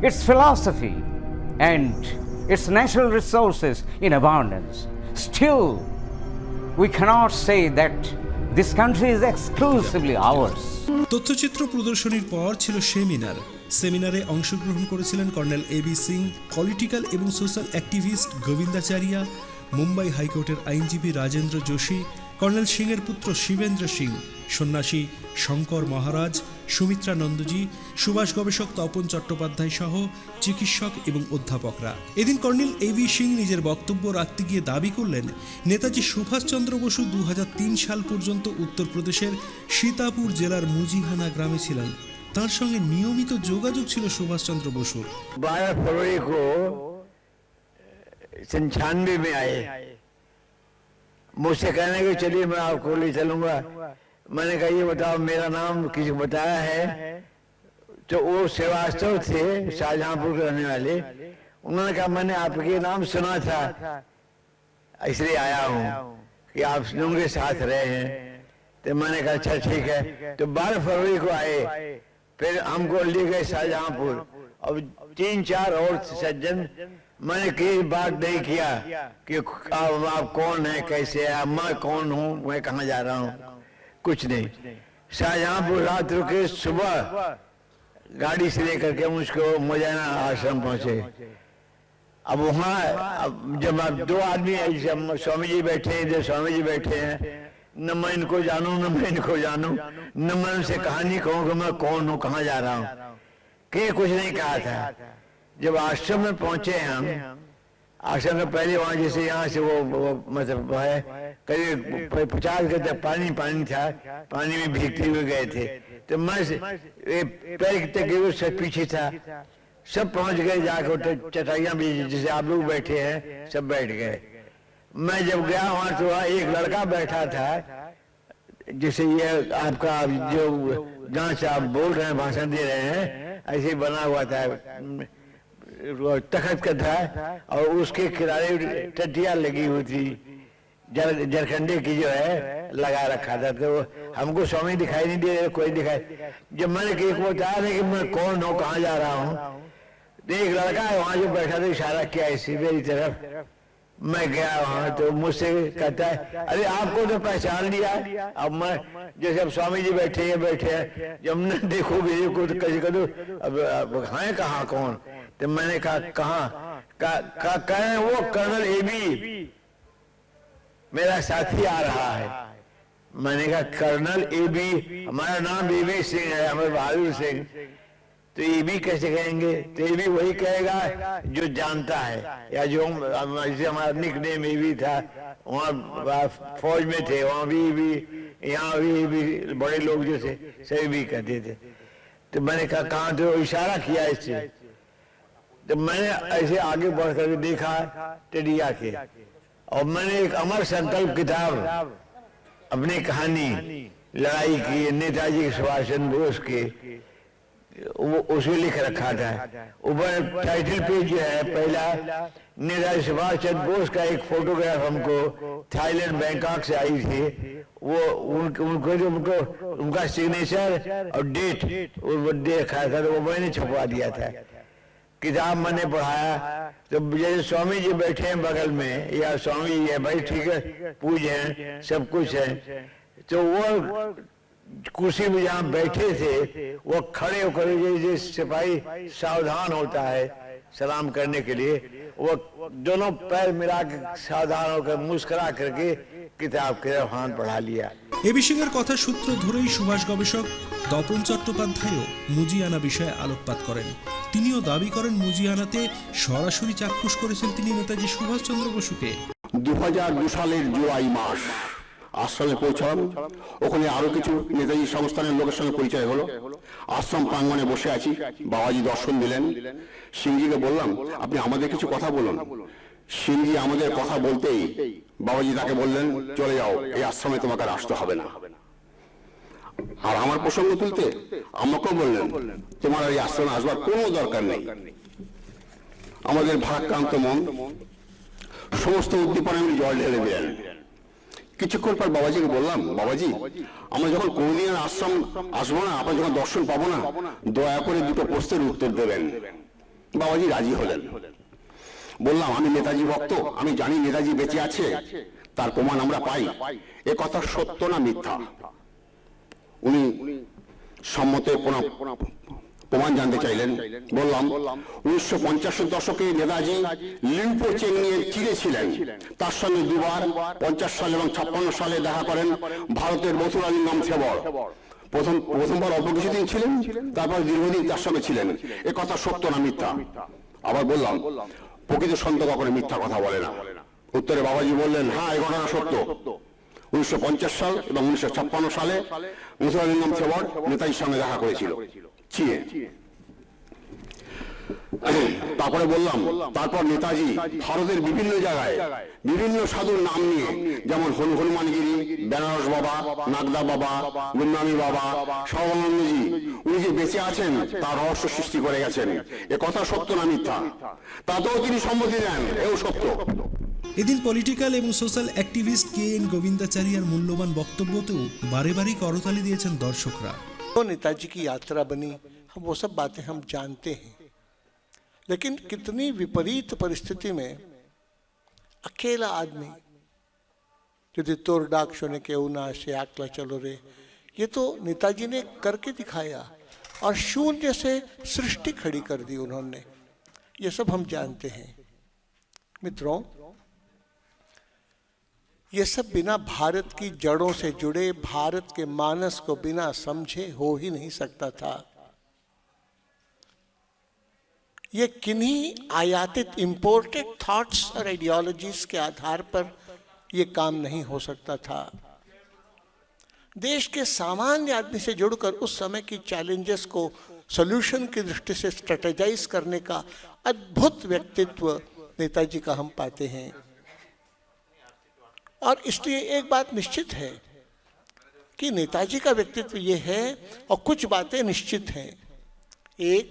its philosophy, and its natural resources in abundance. Still, we cannot say that this country is exclusively ours. তথ্যচিত্র প্রদর্শনীর পর ছিল সেমিনারে অংশগ্রহণ করেছিলেন colonel AB Singh, political এবং social activist গোবিন্দাচারিয়া, Mumbai হাইকোর্টের আইনজীবী Rajendra Joshi, colonel সিংয়ের পুত্র শিবেন্দ্র সিং, সন্ন্যাসী শঙ্কর মহারাজ, সুমিত্রা নন্দজি, সুভাষ গবেষক তপন চট্টোপাধ্যায় সহ চিকিৎসক এবং অধ্যাপকরা। এদিন কর্নেল এবি সিং নিজের বক্তব্য রাখতে গিয়ে দাবি করলেন, নেতাজি সুভাষচন্দ্র বসু 2003 সাল পর্যন্ত উত্তরপ্রদেশের সীতাপুর জেলার মুজিহানা গ্রামে ছিলেন। তার সঙ্গে নিয়মিত যোগাযোগ ছিল সুভাষচন্দ্র বসুর। 12 फरवरी को 96 में आए, मुझसे कहने के चलिए मैं आपको ले चलूंगा। मैंने कहा ये बताओ मेरा नाम किसी बताया है? तो वो श्रीवास्तव थे, शाहजहांपुर के रहने वाले। उन्होंने कहा मैंने आपके नाम सुना था इसलिए आया हूँ कि आप लोगों के साथ रहे हैं। तो मैंने कहा अच्छा ठीक है। तो 12 फरवरी को आए, फिर हमको ले गए शाहजहांपुर, और 3-4 और सज्जन। मैंने कोई बात नहीं किया कि आप कौन है, कैसे है, मैं कौन हूँ, मैं कहाँ जा रहा हूँ, कुछ नहीं। शाहजहांपुर रात रुके, सुबह गाड़ी से लेकर के मुझको मुजाना आश्रम पहुंचे। अब वहाँ जब आप 2 आदमी, स्वामी जी बैठे हैं, इधर स्वामी जी बैठे हैं, न मैं इनको जानूं न मैं इनको जानूं, न मैं उनसे कहानी कहूँ कि मैं कौन हूँ, कहाँ जा रहा हूँ, कि कुछ नहीं कहा था। जब आश्रम में पहुंचे हम, आश्रम के पहले वहाँ जैसे यहाँ से वो मतलब है करीब 50 गज पानी था, पानी में भीगते हुए गए थे। तो मैं पैर तक से पीछे था, सब पहुंच गए, जाकर चटाइयाँ भी जैसे आप लोग बैठे हैं सब बैठ गए। मैं जब गया वहाँ तो वहाँ एक लड़का बैठा था, जैसे ये आपका जो जहाँ से आप बोल रहे हैं, भाषण दे रहे हैं, ऐसे बना हुआ था, तखत का था, और उसके किनारे टटिया लगी हुई थी, जरखंडे की जो है लगा रखा था। तो हमको स्वामी दिखाई नहीं दे रहे, कोई दिखाई। जब मैंने कि बताया नहीं कि मैं कौन हूँ, कहाँ जा रहा हूँ, तो एक लड़का है वहाँ जो बैठा था, इशारा किया इसी मेरी तरफ। मैं गया वहाँ, तो मुझसे कहता है अरे आपको तो पहचान लिया। अब मैं जैसे अब स्वामी जी बैठे हैं, जब मैं देखो मेरे को तो कैसे करूँ, अब हैं कहाँ कौन? तो मैंने कहा कहाँ? कहा वो कर्नल एबी मेरा साथी आ रहा है। मैंने कहा कर्नल एबी, हमारा नाम एबी सिंह है, अमर बहादुर सिंह। तो एबी कैसे कहेंगे? तो एबी वही कहेगा जो जानता है, या जो जैसे हमारा निकनेम एबी था, वहाँ फौज में थे, वहाँ भी यहाँ भी बड़े लोग जो थे सभी भी कहते थे। तो मैंने कहा कहाँ? तो इशारा किया इससे। तो मैंने ऐसे आगे बढ़ कर देखा टेडिया के, और मैंने एक अमर संकल्प किताब अपनी कहानी लड़ाई की नेताजी सुभाष चंद्र बोस के, वो उसमें लिख रखा था। ऊपर टाइटल पेज जो है पहला, नेताजी सुभाष चंद्र बोस का एक फोटोग्राफ हमको थाईलैंड बैंकॉक से आई थी, वो उनका सिग्नेचर और डेट देखा था, तो वो मैंने छपवा दिया था। किताब मैंने पढ़ाया, तो जैसे स्वामी जी बैठे हैं बगल में, या स्वामी जी है भाई ठीक है, पूज हैं, सब कुछ है, तो वो कुर्सी में जहाँ बैठे थे वो खड़े होकर जैसे सिपाही सावधान होता है सलाम करने के लिए, वो दोनों पैर मिला के सावधान होकर मुस्कुरा करके किताब के हाथ बढ़ा लिया। এবি সিংয়ের কথা সূত্র ধরেই সুভাষ গবেষক তপন চট্টোপাধ্যায়ও মুজিয়ানা বিষয়ে আলোকপাত করেন। তিনিও দাবি করেন মুজিয়ানাতে সরাসরি চাক্ষুষ করেছেন তিনি নেতাজি সুভাষচন্দ্র বসুকে। 2002 সালের জুলাই মাস আশ্রমে পৌঁছলাম। ওখানে আরো কিছু নেতাজি সংস্থানের লোকের সঙ্গে পরিচয় হলো। আশ্রম প্রাঙ্গণে বসে আছি, বাবাজি দর্শন দিলেন। সিংজিকে বললাম আপনি আমাদের কিছু কথা বলুন। সিংজি আমাদের কথা বলতেই বাবাজি তাকে বললেন চলে যাও, এই আশ্রমে তোমাকে আর আসতে হবে না। আর আমার প্রসঙ্গ তুলতে আমাকেও বললেন তোমার এই আশ্রমে আসবার কোনো দরকার নেই। আমাদের ভারাক্রান্ত মন সমস্ত উদ্দীপনা জল ঢেলে দিলেন। কিছুক্ষণ পর বাবাজিকে বললাম বাবাজি আমরা যখন কোনদিন আশ্রম আসবো না, আপনার যখন দর্শন পাবো না, দয়া করে 2টো প্রশ্নের উত্তর দেবেন। বাবাজি রাজি হলেন। বললাম আমি নেতাজি ভক্ত, আমি জানি নেতাজি বেঁচে আছে, তার প্রমাণ আমরা পাই। এ কথা সত্য না মিথ্যা? উনি সম্মতে প্রমাণ জানতে চাইলেন। বললাম 1950-এর দশকে নেতাজি লিম্পো চেং নিয়ে চিড়েছিলেন, তার সঙ্গে দুবার 50 সাল এবং 56 সালে দেখা করেন ভারতের মথুরালিঙ্গম থেবর। প্রথমবার অল্প কিছুদিন ছিলেন, তারপর দীর্ঘদিন তার সঙ্গে ছিলেন। এ কথা সত্য না মিথ্যা? আবার বললাম প্রকৃত সন্ত কখনো মিথ্যা কথা বলে না। উত্তরে বাবাজি বললেন হ্যাঁ, এই ঘটনা সত্য। 1950 সাল এবং 1956 সালে মথুরালিঙ্গম থেবর নেতাজির সঙ্গে দেখা করেছিল চিয়ে। তারপরে বললাম তারপর নেতাজি ভারতের বিভিন্ন জায়গায় বিভিন্ন সাধুর নাম নিয়ে, যেমন হনুমানগিরি, বেনারস বাবা, নাগদা বাবা, গুমনামি বাবা, সর্বানন্দজি, উনি যে বেঁচে আছেন তার রহস্য সৃষ্টি করে গেছেন। এ কথা সত্য না মিথ্যা? তাতেও তিনি সম্মতি দেন, এও সত্য। এদিন পলিটিক্যাল এবং সোশ্যাল অ্যাক্টিভিস্ট KN গোবিন্দাচারিয়ার মূল্যবান বক্তব্যতেও বারে বারেই করতালি দিয়েছেন দর্শকরা। नेताजी की यात्रा बनी, हम वो सब बातें हम जानते हैं, लेकिन कितनी विपरीत परिस्थिति में अकेला आदमी यदि तोड़ डाक शोने के उना से आकला चलो रे, ये तो नेताजी ने करके दिखाया और शून्य से सृष्टि खड़ी कर दी उन्होंने। ये सब हम जानते हैं मित्रों। ये सब बिना भारत की जड़ों से जुड़े, भारत के मानस को बिना समझे हो ही नहीं सकता था। ये किन्हीं आयातित इंपोर्टेड थॉट्स और आइडियोलॉजीज के आधार पर ये काम नहीं हो सकता था। देश के सामान्य आदमी से जुड़कर उस समय की चैलेंजेस को सॉल्यूशन की दृष्टि से स्ट्रेटेजाइज करने का अद्भुत व्यक्तित्व नेताजी का हम पाते हैं। और इसलिए एक बात निश्चित है कि नेताजी का व्यक्तित्व ये है, और कुछ बातें निश्चित हैं। एक,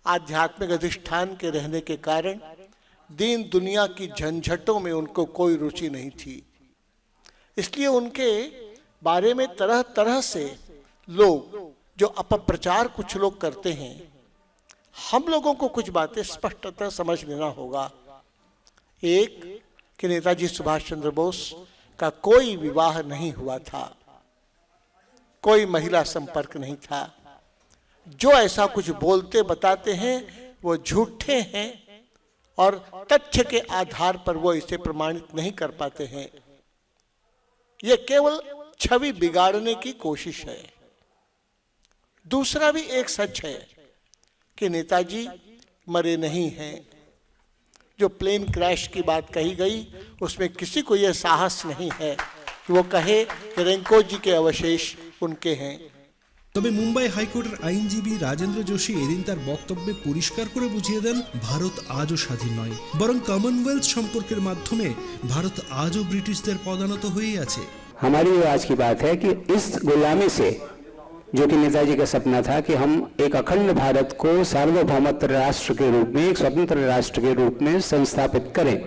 आध्यात्मिक अधिष्ठान के रहने के कारण दीन दुनिया की झंझटों में उनको कोई रुचि नहीं थी, इसलिए उनके बारे में तरह तरह से लोग जो अपप्रचार कुछ लोग करते हैं, हम लोगों को कुछ बातें स्पष्टतः समझ लेना होगा। एक, कि नेताजी सुभाष चंद्र बोस का कोई विवाह नहीं हुआ था, कोई महिला संपर्क नहीं था। जो ऐसा कुछ बोलते बताते हैं वो झूठे हैं और तथ्य के आधार पर वो इसे प्रमाणित नहीं कर पाते हैं। ये केवल छवि बिगाड़ने की कोशिश है। दूसरा भी एक सच है कि नेताजी मरे नहीं हैं। जो प्लेन क्रैश की बात कही गई उसमें किसी को यह साहस नहीं है कि वो कहे कि रेंको जी के अवशेष उनके हैं। তবে মুম্বাই হাইকোর্টের আইনজীবী রাজেন্দ্র যোশী এদিন তার বক্তব্যে পরিষ্কার করে বুঝিয়ে দেন ভারত আজও স্বাধীন নয়, বরং কমনওয়েলথ সম্পর্কের মাধ্যমে ভারত আজও ব্রিটিশদের পদানত হয়েই আছে। हमारी आज की बात है कि इस गुलामी से, जो कि नेताजी का सपना था कि हम एक अखंड भारत को सार्वभौमत्व राष्ट्र के रूप में, एक स्वतंत्र राष्ट्र के रूप में संस्थापित करें,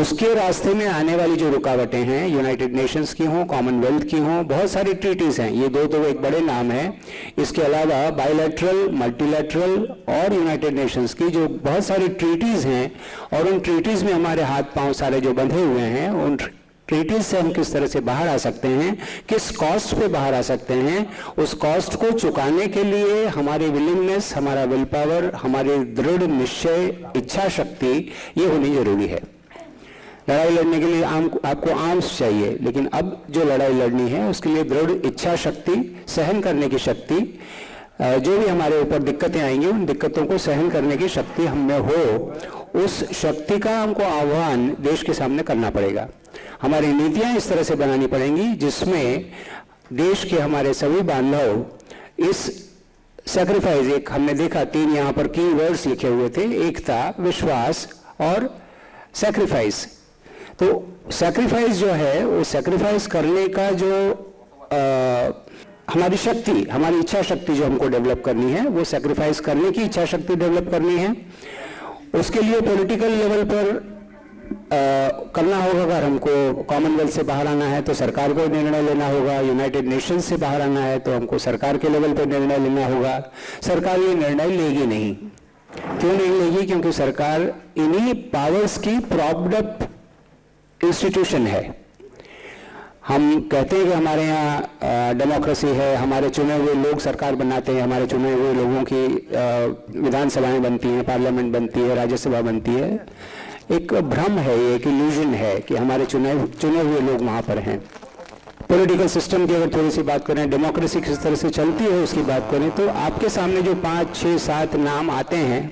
उसके रास्ते में आने वाली जो रुकावटें हैं, यूनाइटेड नेशंस की हों, कॉमनवेल्थ की हों, बहुत सारी ट्रीटीज हैं। ये दो तो एक बड़े नाम हैं। इसके अलावा बायलैटरल, मल्टीलैटरल और यूनाइटेड नेशंस की जो बहुत सारी ट्रीटीज हैं, और उन ट्रीटीज में हमारे हाथ पांव सारे जो बंधे हुए हैं, उन ट्रीटीज से हम किस तरह से बाहर आ सकते हैं, किस कॉस्ट पे बाहर आ सकते हैं, उस कॉस्ट को चुकाने के लिए हमारी विलिंगनेस, हमारा विल पावर, हमारी दृढ़ निश्चय, इच्छा शक्ति, ये होनी जरूरी है। लड़ाई लड़ने के लिए आपको आर्म्स चाहिए, लेकिन अब जो लड़ाई लड़नी है उसके लिए दृढ़ इच्छा शक्ति, सहन करने की शक्ति, जो भी हमारे ऊपर दिक्कतें आएंगी उन दिक्कतों को सहन करने की शक्ति हम में हो, उस शक्ति का हमको आह्वान देश के सामने करना पड़ेगा। हमारी नीतियां इस तरह से बनानी पड़ेंगी जिसमें देश के हमारे सभी बांधव इस सैक्रिफाइस, एक हमने देखा 3 यहाँ पर की वर्ड्स लिखे हुए थे, एकता, विश्वास और सैक्रिफाइस। तो सैक्रिफाइस जो है, वो सैक्रिफाइस करने का जो हमारी शक्ति, हमारी इच्छा शक्ति जो हमको डेवलप करनी है, वो सैक्रिफाइस करने की इच्छा शक्ति डेवलप करनी है। उसके लिए पॉलिटिकल लेवल पर करना होगा। अगर हमको कॉमनवेल्थ से बाहर आना है तो सरकार को निर्णय लेना होगा, यूनाइटेड नेशंस से बाहर आना है तो हमको सरकार के लेवल पर निर्णय लेना होगा। सरकार ये निर्णय लेगी नहीं, क्यों नहीं लेगी? क्योंकि सरकार इन्हीं पावर्स की प्रॉप्ड अप इंस्टीट्यूशन है। हम कहते हैं कि हमारे यहाँ डेमोक्रेसी है, हमारे चुने हुए लोग सरकार बनाते हैं, हमारे चुने हुए लोगों की विधानसभाएं बनती हैं, पार्लियामेंट बनती है, राज्यसभा बनती है। एक भ्रम है, ये एक इल्यूजन है कि हमारे चुने हुए लोग वहाँ पर हैं। पॉलिटिकल सिस्टम की अगर थोड़ी सी बात करें, डेमोक्रेसी किस तरह से चलती है उसकी बात करें, तो आपके सामने जो 5, 6, 7 नाम आते हैं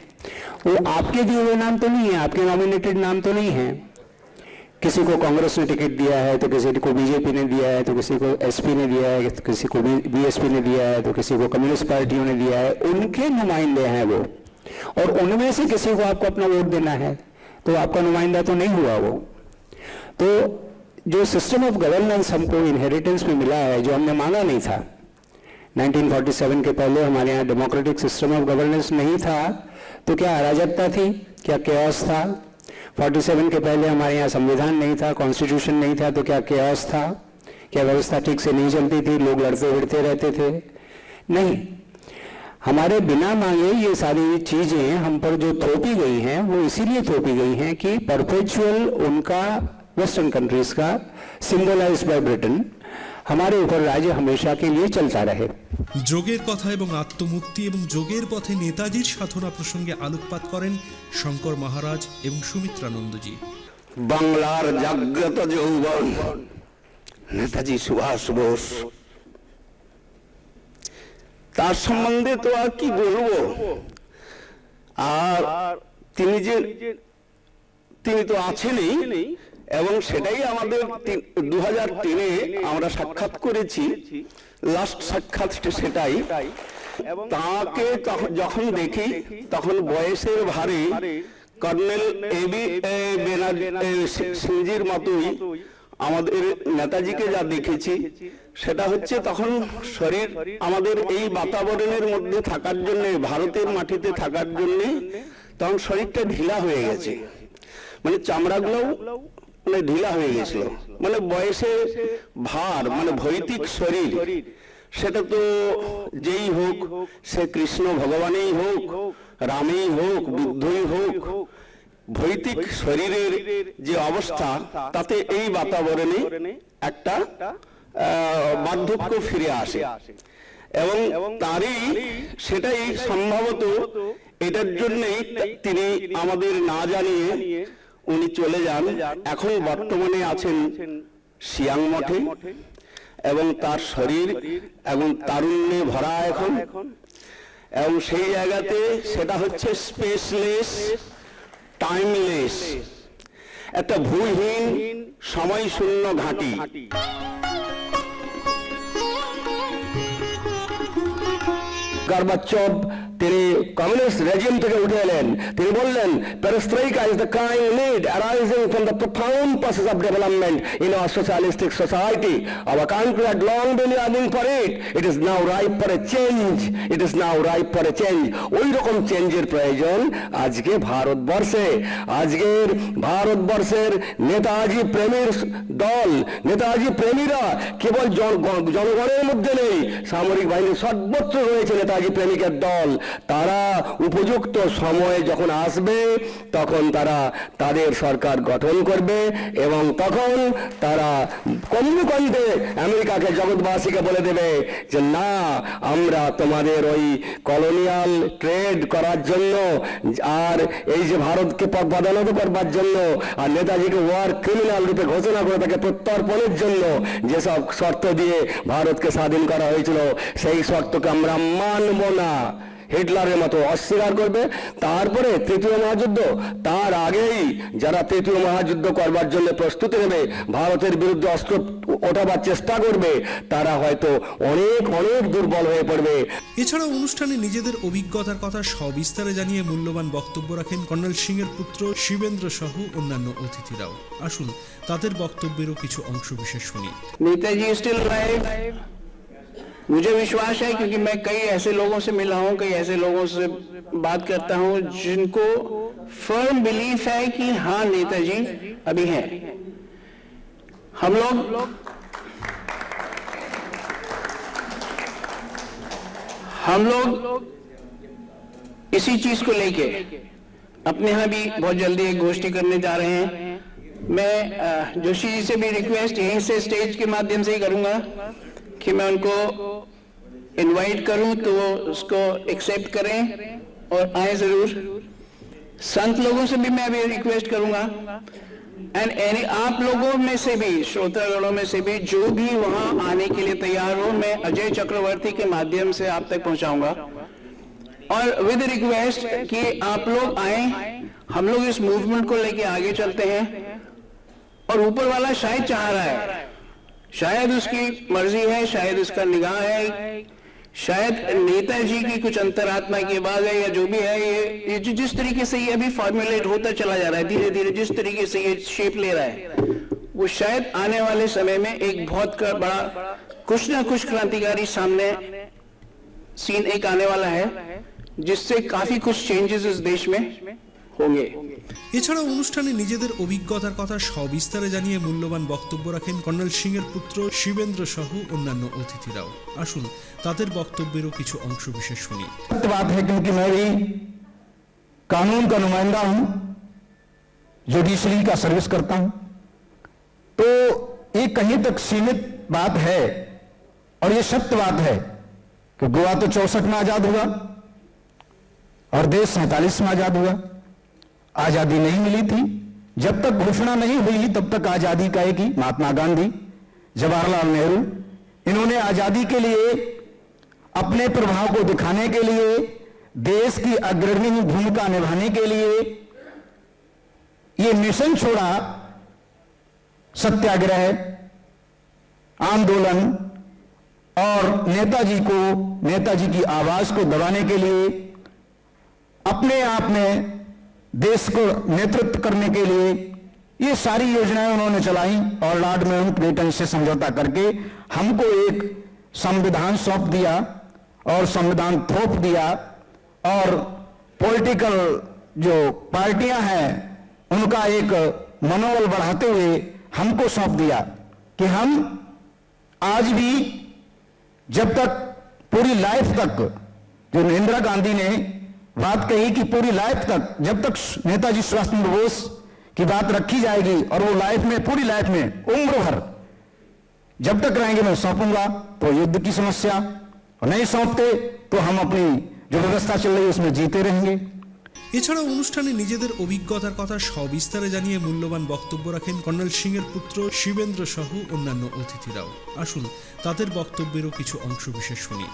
वो आपके दिए हुए नाम तो नहीं है, आपके नॉमिनेटेड नाम तो नहीं है। किसी को कांग्रेस ने टिकट दिया है, तो किसी को बीजेपी ने दिया है, तो किसी को एसपी ने दिया है, तो किसी को बीएसपी ने दिया है, तो किसी को कम्युनिस्ट पार्टियों ने दिया है। उनके नुमाइंदे हैं वो, और उनमें से किसी को आपको अपना वोट देना है, तो आपका नुमाइंदा तो नहीं हुआ वो। तो जो सिस्टम ऑफ गवर्नेंस हमको इनहेरिटेंस में मिला है, जो हमने मांगा नहीं था, 1947 के पहले हमारे यहाँ डेमोक्रेटिक सिस्टम ऑफ गवर्नेंस नहीं था, तो क्या अराजकता थी, क्या केओस था? 47 के पहले हमारे यहाँ संविधान नहीं था, कॉन्स्टिट्यूशन नहीं था, तो क्या केओस था? क्या व्यवस्था ठीक से नहीं चलती थी, लोग लड़ते भिड़ते रहते थे? नहीं। हमारे बिना मांगे ये सारी चीजें हम पर जो थोपी गई हैं, वो इसीलिए थोपी गई हैं कि परपेचुअल उनका वेस्टर्न कंट्रीज का सिंबलाइज्ड बाय ब्रिटेन हमारे ऊपर राज्य हमेशा के लिए चलता रहे। যোগের কথা এবং আত্মমুক্তি এবং যোগের পথে নেতাজির সাধনা প্রসঙ্গে আলোকপাত করেন শঙ্কর মহারাজ এবং সুমিত্রানন্দজি। বাংলার জাগ্রত যৌবন নেতাজি সুভাষ বোস, তার সম্বন্ধে তো আর কি বলবো। আর তিনি তো আছেনই, এবং সেটাই আমাদের 2003-এ আমরা সাক্ষাৎ করেছি, লাস্ট সাক্ষাৎ সেটাই। তাকে যখন দেখি তখন বয়সের ভারে কর্নেল এবি সিংজির মতোই আমাদের নেতাজিকে যা দেখেছি, সেটা হচ্ছে তখন শরীর আমাদের এই বাতাবরণের মধ্যে থাকার জন্য, ভারতের মাটিতে থাকার জন্য তখন শরীরটা ঢিলা হয়ে গেছে, মানে চামড়াগুলো মানে ঢিলা হয়ে গেছিল, মানে বয়সে ভার, মানে ভৌতিক শরীর। সেটা তো যেই হোক, সে কৃষ্ণ ভগবানেই হোক, রামেই হোক, বুদ্ধই হোক, ভৌতিক শরীরের যে অবস্থা, তাতে এই বাতাবরণে একটা বার্ধক্য ফিরে আসে, এবং তারই সেটাই সম্ভবত এটার জন্যই তিনি আমাদের না জানিয়ে উনি চলে যান। এখন বর্তমানে আছেন সিয়াং মঠে, এবং তার শরীর এবং তারুণ্যে ভরা এখন, এবং সেই জায়গাতে সেটা হচ্ছে স্পেসলেস, টাইমলেস, একটা ভূহীন সময় শূন্য ঘাঁটি। গর্বাচব তিনি কমিউনিস্ট রেজিম থেকে উঠে এলেন। তিনি বললেন, perestroika is the kind need arising from the profound process of development in our socialistic society. Our country had long been yearning for it. It is now ripe for a change. It is now ripe for a change. ওই রকম চেঞ্জের প্রয়োজন আজকে ভারতবর্ষে। আজকের ভারতবর্ষের নেতাজি প্রেমীর দল, নেতাজি প্রেমীরা কেবল জনগণের মধ্যে নেই, সামরিক বাহিনীর সর্বত্র রয়েছে নেতাজি প্রেমিকের দল। তারা উপযুক্ত সময় যখন আসবে, তখন তারা তাদের সরকার গঠন করবে, এবং তখন তারা কর্মকাণ্ডে আমেরিকাকে, জগৎবাসীকে বলে দেবে যে না, আমরা তোমাদের ওই কলোনিয়াল ট্রেড করার জন্য, আর এই যে ভারতকে পদানত করবার জন্য, আর নেতাজিকে ওয়ার ক্রিমিনাল রূপে ঘোষণা করে তাকে প্রত্যর্পণের জন্য যেসব শর্ত দিয়ে ভারতকে স্বাধীন করা হয়েছিল, সেই শর্তকে আমরা মানব না। হিটলারের মতো অস্বীকার করবে। তারপরে তৃতীয় মহাযুদ্ধ, তার আগেই যারা তৃতীয় মহাযুদ্ধ করবার জন্য প্রস্তুতি নেবে, ভারতের বিরুদ্ধে অস্ত্র ওঠাবার চেষ্টা করবে, তারা হয়তো অনেক অনেক দুর্বল হয়ে পড়বে। এছাড়াও অনুষ্ঠানে নিজেদের অভিজ্ঞতার কথা সবিস্তারে জানিয়ে মূল্যবান বক্তব্য রাখেন কর্নেল সিং এর পুত্র শিবেন্দ্র সহ অন্যান্য অতিথিরাও। আসুন তাদের বক্তব্যেরও কিছু অংশ বিশেষ শুনি। Netaji still alive. मुझे विश्वास है, क्योंकि मैं कई ऐसे लोगों से मिला हूं, कई ऐसे लोगों से बात करता हूं जिनको फर्म बिलीफ है कि हाँ, नेताजी अभी हैं। हम लोग इसी चीज को लेके अपने यहाँ भी बहुत जल्दी एक गोष्ठी करने जा रहे हैं। मैं जोशी जी से भी रिक्वेस्ट यहीं से स्टेज के माध्यम से ही करूंगा कि मैं उनको इनवाइट करूं तो वो उसको एक्सेप्ट करें और आए जरूर। संत लोगों से भी मैं अभी रिक्वेस्ट करूंगा एंड एनी आप लोगों में से भी, श्रोतागणों में से भी जो भी वहां आने के लिए तैयार हो, मैं अजय चक्रवर्ती के माध्यम से आप तक पहुंचाऊंगा और विद रिक्वेस्ट कि आप लोग आए, हम लोग इस मूवमेंट को लेके आगे चलते हैं। और ऊपर वाला शायद चाह रहा है, शायद उसकी मर्जी है, शायद उसका निगाह है, शायद नेताजी की कुछ अंतरात्मा की बात है या जो भी है, ये जिस तरीके से ये अभी फॉर्मुलेट होता चला जा रहा है, धीरे धीरे जिस तरीके से ये शेप ले रहा है, वो शायद आने वाले समय में एक बहुत बड़ा कुछ ना कुछ क्रांतिकारी सामने सीन एक आने वाला है जिससे काफी कुछ चेंजेस इस देश में होंगे। এছাড়া অনুষ্ঠানে নিজেদের অভিজ্ঞতার কথা সবিস্তারে জানিয়ে মূল্যবান বক্তব্য রাখেন কর্নেল সিং এর পুত্র শিবেন্দ্র সহ অন্যান্য অতিথিরাও। আসুন তাদের বক্তব্যেরও কিছু অংশ বিশেষ শুনি। बात है क्योंकि मैं भी कानून का नुमाइंदा हूं, जुडिशरी का सर्विस करता हूं, तो ये कहीं तक सीमित बात है और ये सत्य बात है कि गोवा तो 64 में आजाद हुआ और देश 47 में आजाद हुआ। आजादी नहीं मिली थी, जब तक घोषणा नहीं हुई तब तक आजादी का एक ही महात्मा गांधी, जवाहरलाल नेहरू, इन्होंने आजादी के लिए अपने प्रभाव को दिखाने के लिए, देश की अग्रणी भूमिका निभाने के लिए ये मिशन छोड़ा, सत्याग्रह, आंदोलन और नेताजी की आवाज को दबाने के लिए अपने आप में देश को नेतृत्व करने के लिए ये सारी योजनाएं उन्होंने चलाई और लॉर्ड माउंटबेटन से समझौता करके हमको एक संविधान सौंप दिया और संविधान थोप दिया और पॉलिटिकल जो पार्टियां हैं उनका एक मनोबल बढ़ाते हुए हमको सौंप दिया कि हम आज भी जब तक पूरी लाइफ तक, जो इंदिरा गांधी ने बात कही कि पूरी लाइफ तक, जब तक नेताजी सुभाष चंद्र बोस की बात रखी जाएगी और वो लाइफ में, पूरी लाइफ में, उम्र भर जब तक रहेंगे मैं सौंपूंगा। तो युद्ध की समस्या और नहीं सौंपते तो हम अपनी जो व्यवस्था चल रही है उसमें जीते रहेंगे। এছাড়া অনুষ্ঠানে নিজেদের অভিজ্ঞতার কথা সবিস্তারে জানিয়ে মূল্যবান বক্তব্য রাখেন কর্নেল সিং এর পুত্র শিবেন্দ্র সহ অন্যান্য অতিথিরাও। আসুন তাদের বক্তব্যেরও কিছু অংশ বিশেষ শুনি।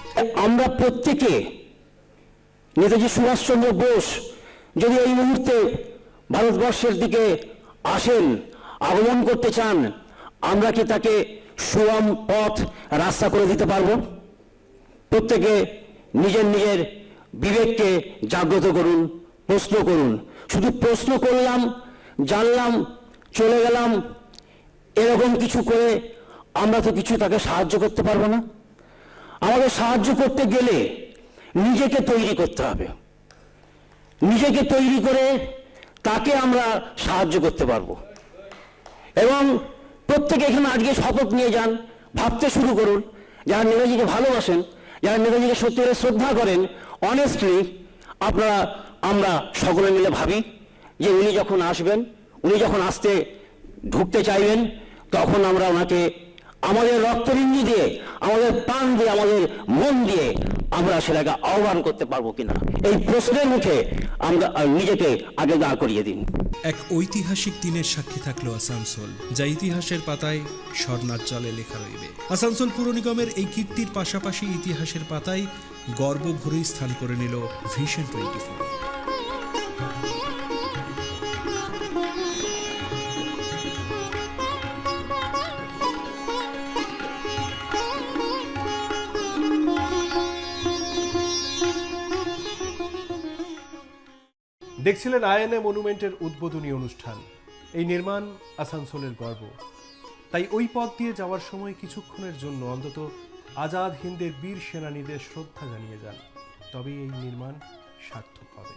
আমরা প্রত্যেকে নেতাজি সুভাষচন্দ্র বোস যদি এই মুহূর্তে ভারতবর্ষের দিকে আসেন, আগমন করতে চান, আমরা কি তাকে সুগম পথ রাস্তা করে দিতে পারবো? প্রত্যেকে নিজের নিজের বিবেককে জাগ্রত করুন, প্রশ্ন করুন। শুধু প্রশ্ন করলাম, জানলাম, চলে গেলাম, এরকম কিছু করে আমরা তো কিছু তাকে সাহায্য করতে পারবো না। আমাদের সাহায্য করতে গেলে নিজেকে তৈরি করতে হবে, নিজেকে তৈরি করে তাকে আমরা সাহায্য করতে পারবো। এবং প্রত্যেকে এখানে আজকে শপথ নিয়ে যান, ভাবতে শুরু করুন, যারা নেতাজিকে ভালোবাসেন, যারা নেতাজিকে সত্যিকারে শ্রদ্ধা করেন, অনেস্টলি আপনারা আমরা সকলে মিলে ভাবি যে উনি যখন আসবেন, উনি যখন ঢুকতে চাইবেন, তখন আমরা ওনাকে আমাদের রক্তবিন্দু দিয়ে, আমাদের প্রাণ দিয়ে, আমাদের মন দিয়ে আমরা সেটাকে আহ্বান করতে পারবো কিনা, এই প্রশ্নের মুখে আমরা নিজেকে আগে দাঁড় করিয়ে দিন। এক ঐতিহাসিক দিনের সাক্ষী থাকলো আসানসোল, যা ইতিহাসের পাতায় স্বর্ণাজ্জলে লেখা রইবে। আসানসোল পুর নিগমের এই কীর্তির পাশাপাশি ইতিহাসের পাতায় গর্ব ভরেই স্থান করে নিল ভিশন 24। দেখছিলেন আইএনএ মনুমেন্টের উদ্বোধনী অনুষ্ঠান। এই নির্মাণ আসানসোলের গর্ব, তাই ওই পথ দিয়ে যাওয়ার সময় কিছুক্ষণের জন্য অন্তত আজাদ হিন্দের বীর সেনানীদের শ্রদ্ধা জানিয়ে যান, তবেই এই নির্মাণ সার্থক হবে।